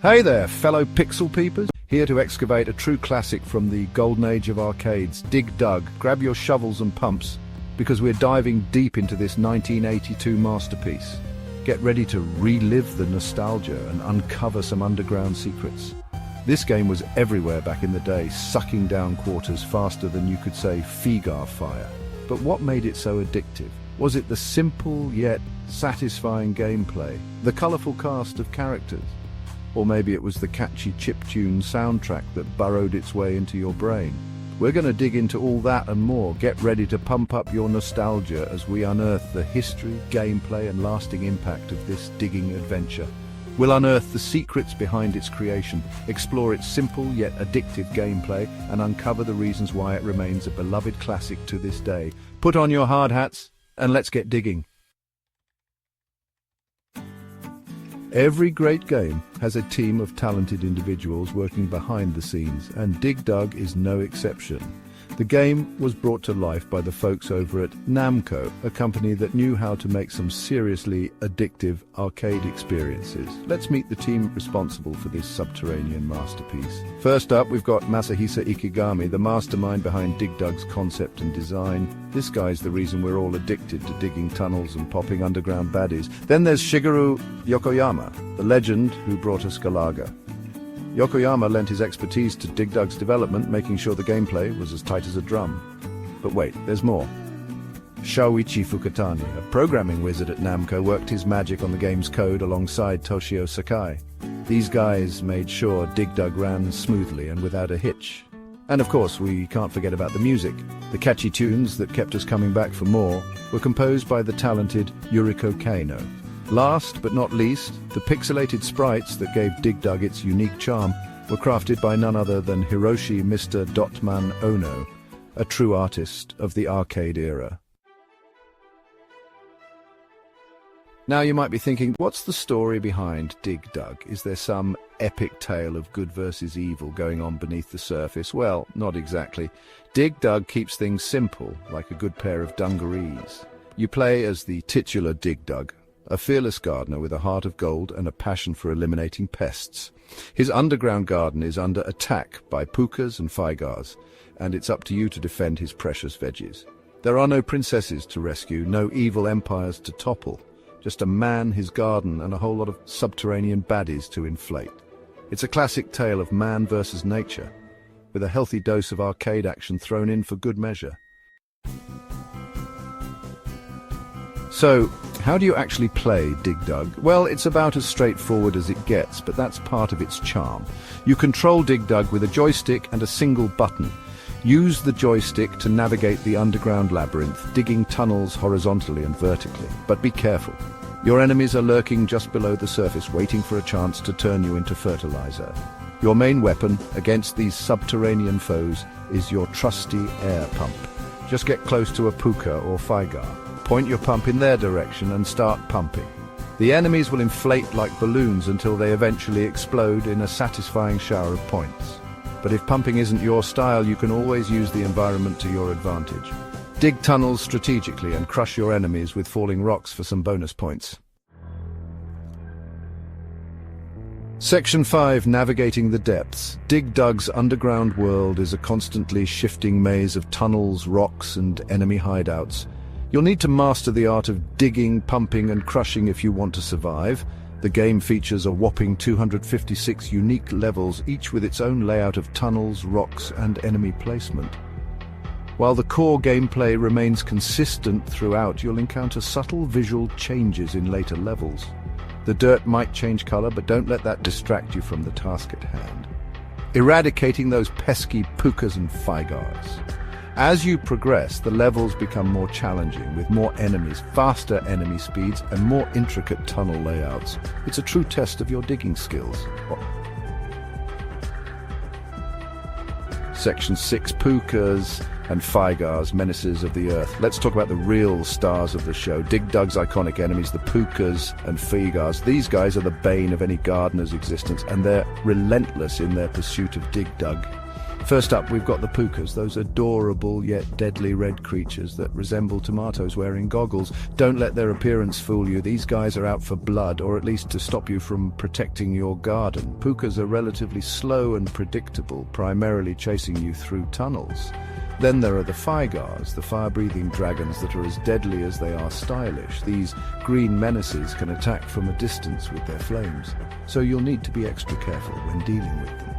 Hey there, fellow pixel peepers. Here to excavate a true classic from the golden age of arcades, Dig Dug. Grab your shovels and pumps, because we're diving deep into this 1982 masterpiece. Get ready to relive the nostalgia and uncover some underground secrets. This game was everywhere back in the day, sucking down quarters faster than you could say Figar fire. But what made it so addictive? Was it the simple yet satisfying gameplay, the colourful cast of characters? Or maybe it was the catchy chiptune soundtrack that burrowed its way into your brain? We're going to dig into all that and more. Get ready to pump up your nostalgia as we unearth the history, gameplay and lasting impact of this digging adventure. We'll unearth the secrets behind its creation, explore its simple yet addictive gameplay, and uncover the reasons why it remains a beloved classic to this day. Put on your hard hats and let's get digging. Every great game has a team of talented individuals working behind the scenes, and Dig Dug is no exception. The game was brought to life by the folks over at Namco, a company that knew how to make some seriously addictive arcade experiences. Let's meet the team responsible for this subterranean masterpiece. First up, we've got Masahisa Ikigami, the mastermind behind Dig Dug's concept and design. This guy's the reason we're all addicted to digging tunnels and popping underground baddies. Then there's Shigeru Yokoyama, the legend who brought us Galaga. Yokoyama lent his expertise to Dig Dug's development, making sure the gameplay was as tight as a drum. But wait, there's more. Shoichi Fukutani, a programming wizard at Namco, worked his magic on the game's code alongside Toshio Sakai. These guys made sure Dig Dug ran smoothly and without a hitch. And of course, we can't forget about the music. The catchy tunes that kept us coming back for more were composed by the talented Yuriko Kaino. Last but not least, the pixelated sprites that gave Dig Dug its unique charm were crafted by none other than Hiroshi Mr. Dotman Ono, a true artist of the arcade era. Now you might be thinking, what's the story behind Dig Dug? Is there some epic tale of good versus evil going on beneath the surface? Well, not exactly. Dig Dug keeps things simple, like a good pair of dungarees. You play as the titular Dig Dug, a fearless gardener with a heart of gold and a passion for eliminating pests. His underground garden is under attack by pukas and figars, and it's up to you to defend his precious veggies. There are no princesses to rescue, no evil empires to topple, just a man, his garden, and a whole lot of subterranean baddies to inflate. It's a classic tale of man versus nature, with a healthy dose of arcade action thrown in for good measure. So, how do you actually play Dig Dug? Well, it's about as straightforward as it gets, but that's part of its charm. You control Dig Dug with a joystick and a single button. Use the joystick to navigate the underground labyrinth, digging tunnels horizontally and vertically. But be careful. Your enemies are lurking just below the surface, waiting for a chance to turn you into fertilizer. Your main weapon against these subterranean foes is your trusty air pump. Just get close to a puka or figar. Point your pump in their direction and start pumping. The enemies will inflate like balloons until they eventually explode in a satisfying shower of points. But if pumping isn't your style, you can always use the environment to your advantage. Dig tunnels strategically and crush your enemies with falling rocks for some bonus points. Section 5, Navigating the Depths. Dig Dug's underground world is a constantly shifting maze of tunnels, rocks, and enemy hideouts. You'll need to master the art of digging, pumping, and crushing if you want to survive. The game features a whopping 256 unique levels, each with its own layout of tunnels, rocks, and enemy placement. While the core gameplay remains consistent throughout, you'll encounter subtle visual changes in later levels. The dirt might change color, but don't let that distract you from the task at hand. Eradicating those pesky pukas and figars. As you progress, the levels become more challenging, with more enemies, faster enemy speeds, and more intricate tunnel layouts. It's a true test of your digging skills. Section 6, Pukas and Figars, Menaces of the Earth. Let's talk about the real stars of the show. Dig Dug's iconic enemies, the Pukas and Figars. These guys are the bane of any gardener's existence, and they're relentless in their pursuit of Dig Dug. First up, we've got the pukas, those adorable yet deadly red creatures that resemble tomatoes wearing goggles. Don't let their appearance fool you. These guys are out for blood, or at least to stop you from protecting your garden. Pukas are relatively slow and predictable, primarily chasing you through tunnels. Then there are the Figars, the fire-breathing dragons that are as deadly as they are stylish. These green menaces can attack from a distance with their flames, so you'll need to be extra careful when dealing with them.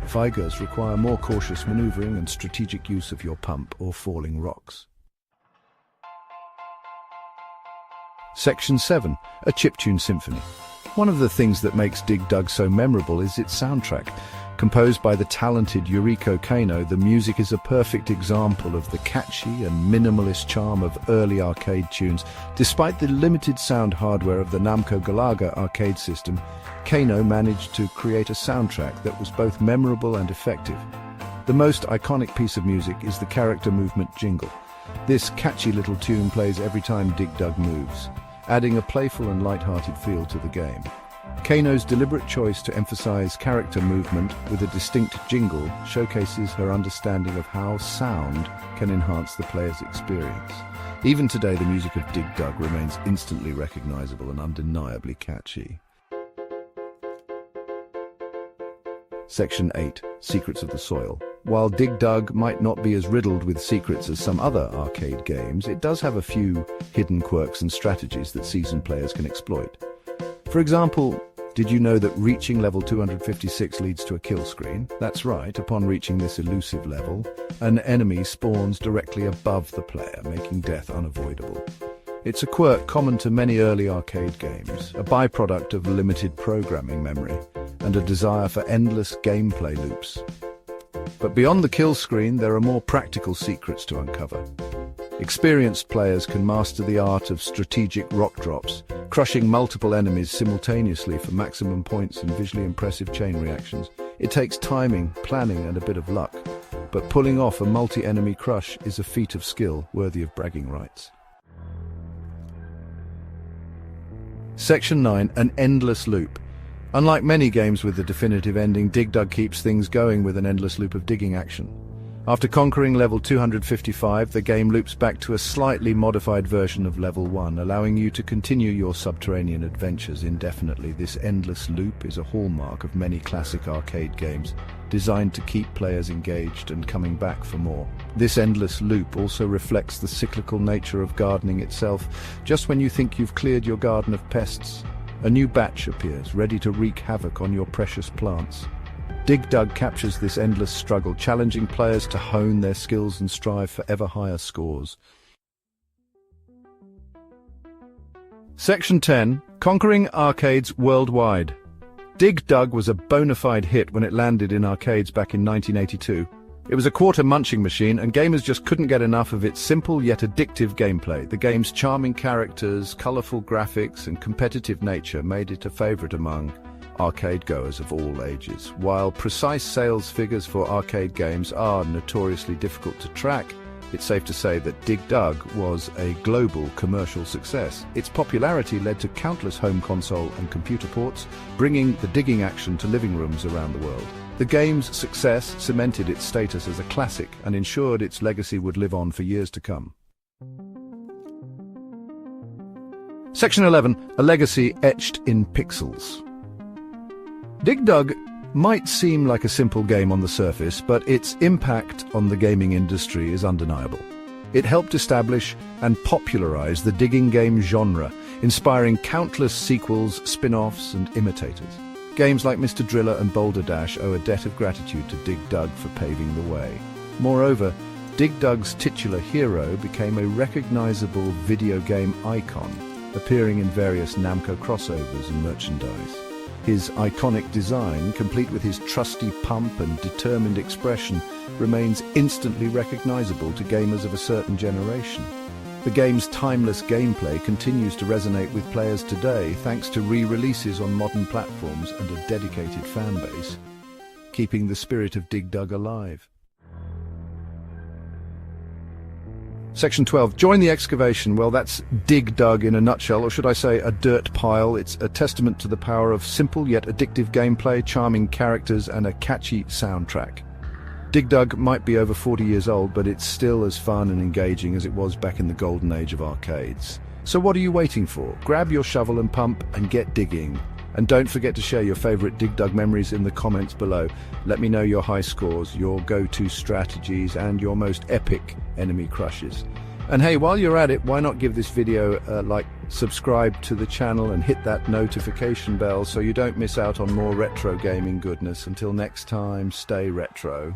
Figars require more cautious maneuvering and strategic use of your pump or falling rocks. Section 7. A Chiptune Symphony. One of the things that makes Dig Dug so memorable is its soundtrack. Composed by the talented Yuriko Kano, the music is a perfect example of the catchy and minimalist charm of early arcade tunes. Despite the limited sound hardware of the Namco Galaga arcade system, Kano managed to create a soundtrack that was both memorable and effective. The most iconic piece of music is the character movement jingle. This catchy little tune plays every time Dig Dug moves, adding a playful and light-hearted feel to the game. Kano's deliberate choice to emphasize character movement with a distinct jingle showcases her understanding of how sound can enhance the player's experience. Even today, the music of Dig Dug remains instantly recognizable and undeniably catchy. Section 8. Secrets of the Soil. While Dig Dug might not be as riddled with secrets as some other arcade games, it does have a few hidden quirks and strategies that seasoned players can exploit. For example, did you know that reaching level 256 leads to a kill screen? That's right, upon reaching this elusive level, an enemy spawns directly above the player, making death unavoidable. It's a quirk common to many early arcade games, a byproduct of limited programming memory, and a desire for endless gameplay loops. But beyond the kill screen, there are more practical secrets to uncover. Experienced players can master the art of strategic rock drops, crushing multiple enemies simultaneously for maximum points and visually impressive chain reactions. It takes timing, planning, and a bit of luck, but pulling off a multi-enemy crush is a feat of skill worthy of bragging rights. Section 9. An endless loop. Unlike many games with a definitive ending, Dig Dug keeps things going with an endless loop of digging action. After conquering level 255, the game loops back to a slightly modified version of level 1, allowing you to continue your subterranean adventures indefinitely. This endless loop is a hallmark of many classic arcade games, designed to keep players engaged and coming back for more. This endless loop also reflects the cyclical nature of gardening itself. Just when you think you've cleared your garden of pests, a new batch appears, ready to wreak havoc on your precious plants. Dig Dug captures this endless struggle, challenging players to hone their skills and strive for ever higher scores. Section 10. Conquering arcades worldwide. Dig Dug was a bona fide hit when it landed in arcades back in 1982. It was a quarter-munching machine, and gamers just couldn't get enough of its simple yet addictive gameplay. The game's charming characters, colorful graphics, and competitive nature made it a favorite among arcade goers of all ages. While precise sales figures for arcade games are notoriously difficult to track, it's safe to say that Dig Dug was a global commercial success. Its popularity led to countless home console and computer ports, bringing the digging action to living rooms around the world. The game's success cemented its status as a classic and ensured its legacy would live on for years to come. Section 11. A legacy etched in pixels. Dig Dug might seem like a simple game on the surface, but its impact on the gaming industry is undeniable. It helped establish and popularize the digging game genre, inspiring countless sequels, spin-offs, and imitators. Games like Mr. Driller and Boulder Dash owe a debt of gratitude to Dig Dug for paving the way. Moreover, Dig Dug's titular hero became a recognizable video game icon, appearing in various Namco crossovers and merchandise. His iconic design, complete with his trusty pump and determined expression, remains instantly recognizable to gamers of a certain generation. The game's timeless gameplay continues to resonate with players today thanks to re-releases on modern platforms and a dedicated fan base, keeping the spirit of Dig Dug alive. Section 12. Join the excavation. Well, that's Dig Dug in a nutshell, or should I say a dirt pile. It's a testament to the power of simple yet addictive gameplay, charming characters, and a catchy soundtrack. Dig Dug might be over 40 years old, but it's still as fun and engaging as it was back in the golden age of arcades. So what are you waiting for? Grab your shovel and pump and get digging. And don't forget to share your favorite Dig Dug memories in the comments below. Let me know your high scores, your go-to strategies, and your most epic enemy crushes. And hey, while you're at it, why not give this video a like, subscribe to the channel, and hit that notification bell so you don't miss out on more retro gaming goodness. Until next time, stay retro.